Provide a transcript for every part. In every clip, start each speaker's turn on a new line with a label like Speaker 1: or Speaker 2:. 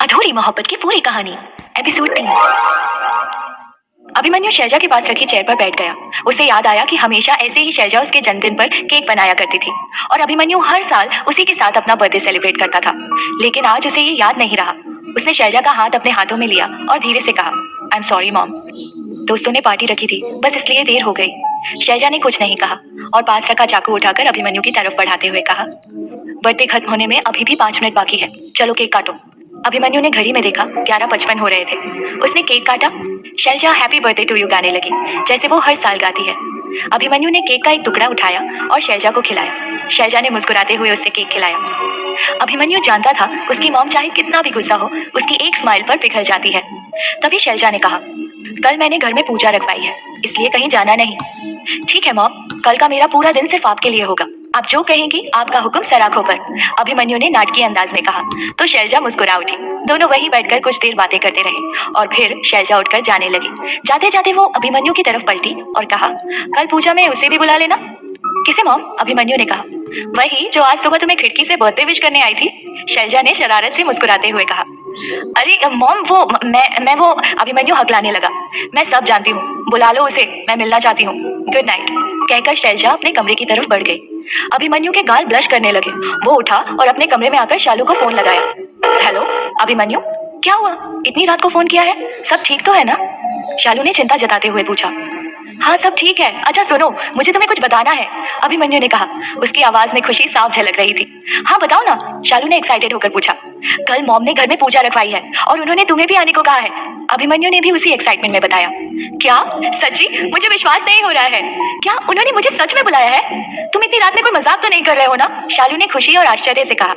Speaker 1: अधूरी मोहब्बत की पूरी कहानी एपिसोड 3। अभिमन्यु शैलजा के पास रखी चेयर पर बैठ गया। उसे याद आया कि हमेशा ऐसे ही शैलजा उसके जन्मदिन पर केक बनाया करती थी और अभिमन्यु हर साल उसी के साथ अपना बर्थडे सेलिब्रेट करता था। लेकिन आज उसे ये याद नहीं रहा। उसने शैलजा का हाथ अपने हाथों में लिया और धीरे से कहा, आई एम सॉरी मॉम। दोस्तों ने पार्टी रखी थी, बस इसलिए देर हो गई। शैलजा ने कुछ नहीं कहा और पास रखा चाकू उठाकर अभिमन्यु की तरफ बढ़ाते हुए कहा, बर्थडे खत्म होने में अभी भी 5 मिनट बाकी है, चलो केक काटो। अभिमन्यु ने घड़ी में देखा, 11:55 हो रहे थे। उसने केक काटा। Shailaja happy birthday to you गाने लगी, जैसे वो हर साल गाती है। अभिमन्यु ने केक का एक टुकड़ा उठाया और शैलजा को खिलाया। शैलजा ने मुस्कुराते हुए उससे केक खिलाया। अभिमन्यु जानता था उसकी मॉम चाहे कितना भी गुस्सा हो, उसकी एक स्माइल पर पिघल जाती है। तभी शैलजा ने कहा, कल मैंने घर में पूजा रखवाई है, इसलिए कहीं जाना नहीं। ठीक है मॉम, कल का मेरा पूरा दिन सिर्फ आपके लिए होगा, आप जो कहेंगी आपका हुक्म सर आंखों पर, अभिमन्यु ने नाटकीय अंदाज में कहा। तो शैलजा मुस्कुरा उठी। दोनों वहीं बैठकर कुछ देर बातें करते रहे और फिर शैलजा उठकर जाने लगी। जाते जाते वो अभिमन्यु की तरफ पलटी और कहा, कल पूजा में उसे भी बुला लेना। किसे मॉम? अभिमन्यु ने कहा, वही जो आज सुबह तुम्हें खिड़की से बर्थडे विश करने आई थी। शैलजा ने शरारत से मुस्कुराते हुए कहा। अरे मॉम, वो मैं वो अभिमन्यु हकलाने लगा। मैं सब जानती हूँ, बुला लो उसे, मैं मिलना चाहती हूँ। गुड नाइट कहकर शैलजा अपने कमरे की तरफ बढ़ गई। अभिमन्यु के गाल ब्लश करने लगे। वो उठा और अपने कमरे में आकर शालू को फोन लगाया। हेलो अभिमन्यु, क्या हुआ, इतनी रात को फोन किया है? सब ठीक तो है ना? शालू ने चिंता जताते हुए पूछा। हाँ सब ठीक है। अच्छा सुनो, मुझे तुम्हें कुछ बताना है, अभिमन्यु ने कहा। उसकी आवाज में खुशी साफ झलक रही थी। हाँ बताओ ना, शालू ने एक्साइटेड होकर पूछा। कल मॉम ने घर में पूजा रखवाई है और उन्होंने तुम्हें भी आने को कहा है, अभिमन्यु ने भी उसी एक्साइटमेंट में बताया। क्या सच्ची? मुझे विश्वास नहीं हो रहा है। क्या उन्होंने मुझे सच में बुलाया है? तुम इतनी रात में कोई मजाक तो नहीं कर रहे हो ना? शालू ने खुशी और आश्चर्य से कहा।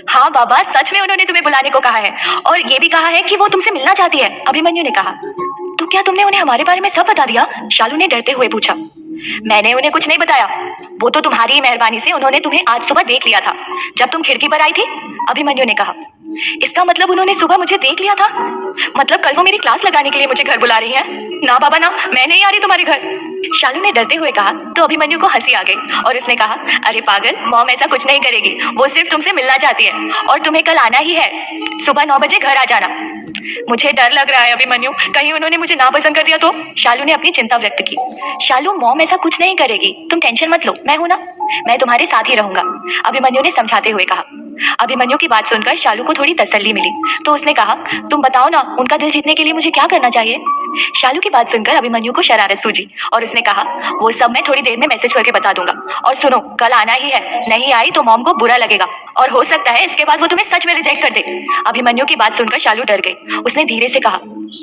Speaker 1: हाँ बाबा, सच में उन्होंने तुम्हें बुलाने को कहा है और ये भी कहा है कि वो तुमसे मिलना चाहती है, अभिमन्यु ने कहा। तो क्या तुमने उन्हें हमारे बारे में सब बता दिया? शालू ने डरते हुए पूछा। मैंने उन्हें कुछ नहीं बताया, वो तो तुम्हारी ही मेहरबानी से उन्होंने तुम्हें आज सुबह देख लिया था जब तुम खिड़की पर आई थी, अभिमन्यु ने कहा। इसका मतलब उन्होंने सुबह मुझे देख लिया था? मतलब कल वो मेरी क्लास लगाने के लिए मुझे घर बुला रही है? ना बाबा ना, मैं नहीं आ रही तुम्हारे घर, शालू ने डरते हुए कहा। तो अभिमन्यु को हंसी आ गई और उसने कहा, अरे पागल, मॉम ऐसा कुछ नहीं करेगी, वो सिर्फ तुमसे मिलना चाहती है और तुम्हें कल आना ही है। सुबह 9 बजे घर आ जाना। मुझे डर लग रहा है अभिमन्यु, कहीं उन्होंने मुझे नापसंद कर दिया तो? शालू ने अपनी चिंता व्यक्त की। शालू, मॉम ऐसा कुछ नहीं करेगी, तुम टेंशन मत लो, मैं हूं ना, मैं तुम्हारे साथ ही रहूंगा, अभिमन्यु ने समझाते हुए कहा। अभिमन्यु की बात सुनकर शालू को थोड़ी तसल्ली मिली, तो उसने कहा, तुम बताओ ना, उनका दिल जीतने के लिए मुझे क्या करना चाहिए? शालू की बात सुनकर अभिमन्यु को शरारत सूझी और उसने कहा, वो सब मैं थोड़ी देर में मैसेज करके बता दूंगा। और सुनो, कल आना ही है, नहीं आई तो मॉम को बुरा लगेगा और हो सकता है इसके बाद वो तुम्हें सच में रिजेक्ट कर दे। अभिमन्यु की बात सुनकर शालू डर गई। उसने धीरे से कहा,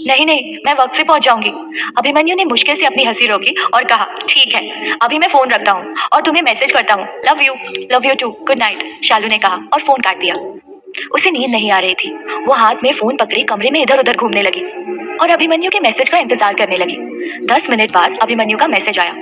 Speaker 1: नहीं नहीं, मैं वक्त से पहुंच जाऊंगी। अभिमन्यु ने मुश्किल से अपनी हंसी रोकी और कहा, ठीक है, अभी मैं फोन रखता हूँ और तुम्हें मैसेज करता हूँ। Love you too, good night, Shalu ने कहा और फोन काट दिया। उसे नींद नहीं आ रही थी। वो हाथ में फोन पकड़े कमरे में इधर उधर घूमने लगी और अभिमन्यु के मैसेज का इंतजार करने लगी। 10 मिनट बाद अभिमन्यु का मैसेज आया।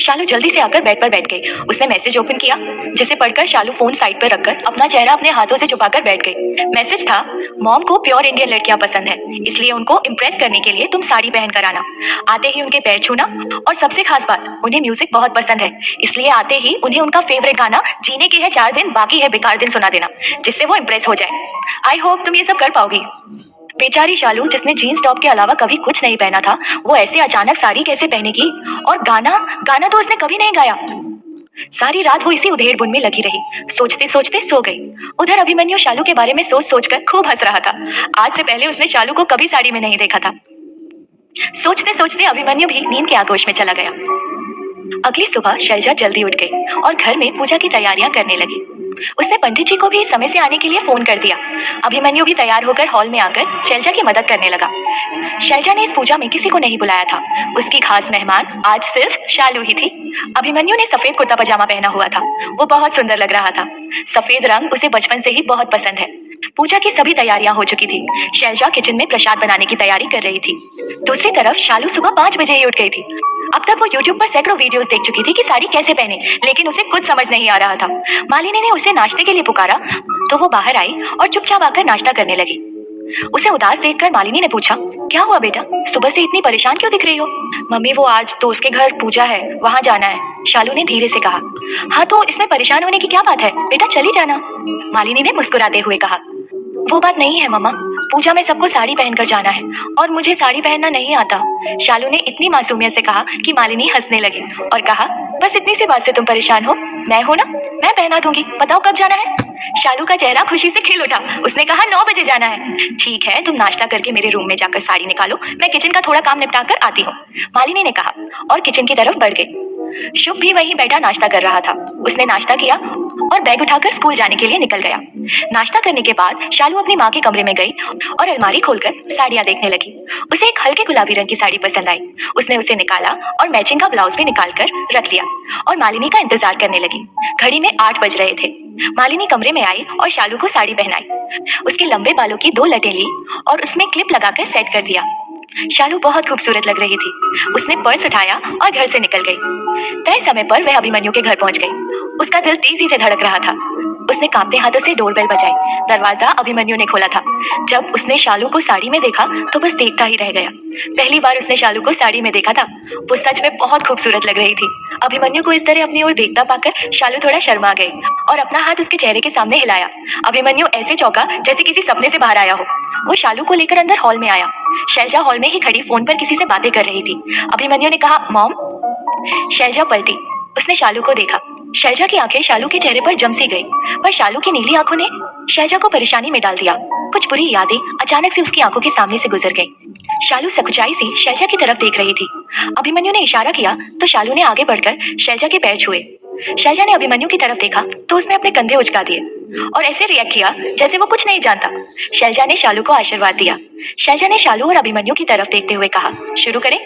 Speaker 1: शालू जल्दी से आकर बेड पर बैठ गई। उसने मैसेज ओपन किया, जिसे पढ़कर शालू फोन साइड पर रखकर अपना चेहरा अपने हाथों से छुपाकर बैठ गई। मैसेज था, मॉम को प्योर इंडियन लड़कियां पसंद है, इसलिए उनको इम्प्रेस करने के लिए तुम साड़ी पहन कर आना, आते ही उनके पैर छूना, और सबसे खास बात, उन्हें म्यूजिक बहुत पसंद है, इसलिए आते ही उन्हें उनका फेवरेट गाना जीने के है 4 दिन बाकी है बेकार दिन सुना देना, जिससे वो इम्प्रेस हो जाए। आई होप तुम ये सब कर पाओगी। बेचारी शालू, जिसने जीन्स टॉप के अलावा कभी कुछ नहीं पहना था, वो ऐसे अचानक साड़ी कैसे पहनेगी? और गाना तो उसने कभी नहीं गाया। सारी रात वो इसी उधेड़-बुन में लगी रही, सोचते सोचते सो गई। उधर अभिमन्यु शालू के बारे में सोच सोचकर खूब हंस रहा था। आज से पहले उसने शालू को कभी साड़ी में नहीं देखा था। सोचते सोचते अभिमन्यु भी नींद के आगोश में चला गया। अगली सुबह शैलजा जल्दी उठ गई और घर में पूजा की तैयारियां करने लगी। उसने पंडित जी को भी समय से आने के लिए फोन कर दिया। अभिमन्यु भी तैयार होकर हॉल में आकर शैलजा की मदद करने लगा। शैलजा ने इस पूजा में किसी को नहीं बुलाया था। उसकी खास मेहमान आज सिर्फ शालू ही थी। अभिमन्यु ने सफेद कुर्ता पजामा पहना हुआ था। वो बहुत सुंदर लग रहा था। सफेद रंग उसे बचपन से ही बहुत पसंद है। पूजा की सभी तैयारियां हो चुकी थी। शैलजा किचन में प्रसाद बनाने की तैयारी कर रही थी। दूसरी तरफ शालू सुबह 5 बजे ही उठ गई थी। अब तक वो YouTube पर सैकड़ों वीडियोस देख चुकी थी कि साड़ी कैसे पहने, लेकिन उसे कुछ समझ नहीं आ रहा था। मालिनी ने उसे नाश्ते के लिए पुकारा तो वो बाहर आई और चुपचाप आकर नाश्ता करने लगी। उसे उदास देखकर मालिनी ने पूछा, क्या हुआ बेटा, सुबह से इतनी परेशान क्यों दिख रही हो? मम्मी, वो आज दोस्त के घर पूजा है, वहाँ जाना है, शालू ने धीरे से कहा। हाँ तो इसमें परेशान होने की क्या बात है बेटा, चली जाना, मालिनी ने मुस्कुराते हुए कहा। वो बात नहीं है मम्मा, पूजा में सबको साड़ी पहनकर जाना है और मुझे साड़ी पहनना नहीं आता। शालू ने इतनी मासूमियत से कहा कि मालिनी हंसने लगी और कहा, बस इतनी सी बात से तुम परेशान हो? मैं हूं ना, मैं पहना दूंगी, बताओ कब जाना है? शालू का चेहरा खुशी से खिल उठा। उसने कहा 9 बजे जाना है। ठीक है, तुम नाश्ता करके मेरे रूम में जाकर साड़ी निकालो, मैं किचन का थोड़ा काम निपटा कर आती हूँ, मालिनी ने कहा और किचन की तरफ बढ़ गई। शुभ भी वहीं बैठा नाश्ता कर रहा था। उसने नाश्ता किया और बैग उठाकर स्कूल जाने के लिए निकल गया। नाश्ता करने के बाद शालू अपनी माँ के कमरे में गई और अलमारी खोलकर साड़ियाँ देखने लगी। उसे एक हल्के गुलाबी रंग की साड़ी पसंद आई। उसने उसे निकाला और मैचिंग का ब्लाउज भी निकाल कर रख लिया और मालिनी का इंतजार करने लगी। घड़ी में 8 बज रहे थे। मालिनी कमरे में आई और शालू को साड़ी पहनाई। उसके लंबे बालों की 2 लटें ली और उसमें क्लिप लगाकर सेट कर दिया। शालू बहुत खूबसूरत लग रही थी। उसने पर्स उठाया और घर से निकल गई। तय समय पर वह अभिमन्यु के घर पहुंच गई। उसका दिल तेजी से धड़क रहा था। उसने कांपते हाथों से डोरबेल बजाई। दरवाजा अभिमन्यु ने खोला था। जब उसने शालू को साड़ी में देखा तो बस देखता ही रह गया। पहली बार उसने शालू को साड़ी में देखा था। वो सच में बहुत खूबसूरत लग रही थी। अभिमन्यु को इस तरह अपनी ओर देखता पाकर शालू थोड़ा शर्मा गई और अपना हाथ उसके चेहरे के सामने हिलाया। अभिमन्यु ऐसे चौंका जैसे किसी सपने से बाहर आया हो। वो शालू को लेकर अंदर हॉल में आया। शैलजा हॉल में ही खड़ी फोन पर किसी से बातें कर रही थी। अभिमन्यु ने कहा, मॉम। शैलजा पलटी। उसने शालू को देखा। शैलजा की आंखें शालू के चेहरे पर जम सी गई, पर शालू की नीली आंखों ने शैलजा को परेशानी में डाल दिया। कुछ बुरी यादें अचानक से उसकी आंखों के सामने से गुजर गईं। शालू सकुचाई सी शैलजा की तरफ देख रही थी। अभिमन्यु ने इशारा किया तो शालू ने आगे बढ़कर शैलजा के पैर छुए। शैलजा ने अभिमन्यु की तरफ देखा तो उसने अपने कंधे उचका दिए और ऐसे रिएक्ट किया जैसे वो कुछ नहीं जानता। शैलजा ने शालू को आशीर्वाद दिया। शैलजा ने शालू और अभिमन्यु की तरफ देखते हुए कहा, शुरू करें?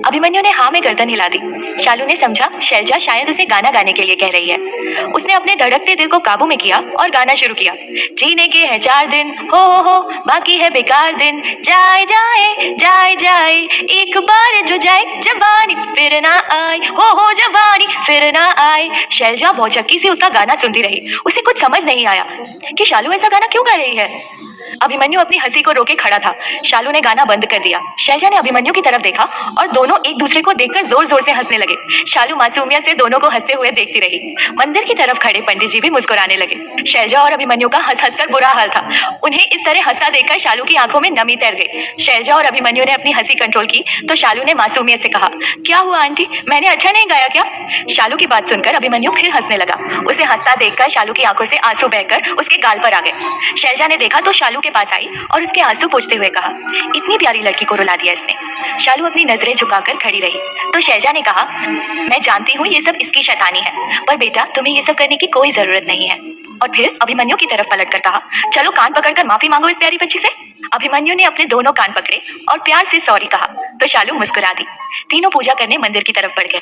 Speaker 1: अभिमन्यु ने हाँ में गर्दन हिला दी। शालू ने समझा शैलजा शायद उसे गाना गाने के लिए कह रही है। उसने अपने धड़कते दिल को काबू में किया और गाना शुरू किया। जीने के हैं 4 दिन, हो बाकी है बेकार दिन, जाए जाए जाए जाए एक बार जो जाए, जवानी फिर ना आए, हो जवानी फिर ना आए। शैलजा भौचक्की से उसका गाना सुनती रही। उसे कुछ समझ नहीं आया कि शालू ऐसा गाना क्यों गा रही है। अभिमन्यु अपनी हंसी को रोके खड़ा था। शालू ने गाना बंद कर दिया। शैलजा ने अभिमन्यु की तरफ देखा और दोनों एक दूसरे को देखकर जोर जोर से हंसने लगे। शालू मासूमियत से दोनों को हंसते हुए देखती रही। मंदिर की तरफ खड़े पंडित जी भी मुस्कुराने लगे। शैलजा और अभिमन्यु का हंस हंसकर बुरा हाल था। उन्हें इस तरह हंसना देखकर शालू की आंखों में नमी तैर गई। शैलजा और अभिमन्यु ने अपनी हंसी कंट्रोल की तो शालू ने मासूमियत से कहा, क्या हुआ आंटी, मैंने अच्छा नहीं गाया क्या? शालू की बात सुनकर अभिमन्यु फिर हंसने लगा। उसे हंसता देखकर शालू की आंखों से आंसू बहकर उसके गाल पर आ गए। शैलजा ने देखा तो शालू के पास आई और उसके आंसू पोंछते हुए कहा, इतनी प्यारी लड़की को रुला दिया इसने। शालू अपनी नजरें झुकाकर खड़ी रही तो शैलजा ने कहा, मैं जानती हूँ ये सब इसकी शैतानी है, पर बेटा तुम्हें ये सब करने की कोई जरूरत नहीं है। और फिर अभिमन्यु की तरफ पलटकर कहा, चलो कान पकड़कर माफी मांगो इस प्यारी बच्ची से। अभिमन्यु ने अपने दोनों कान पकड़े और प्यार से सॉरी कहा तो शालू मुस्कुरा दी। तीनों पूजा करने मंदिर की तरफ बढ़ गए।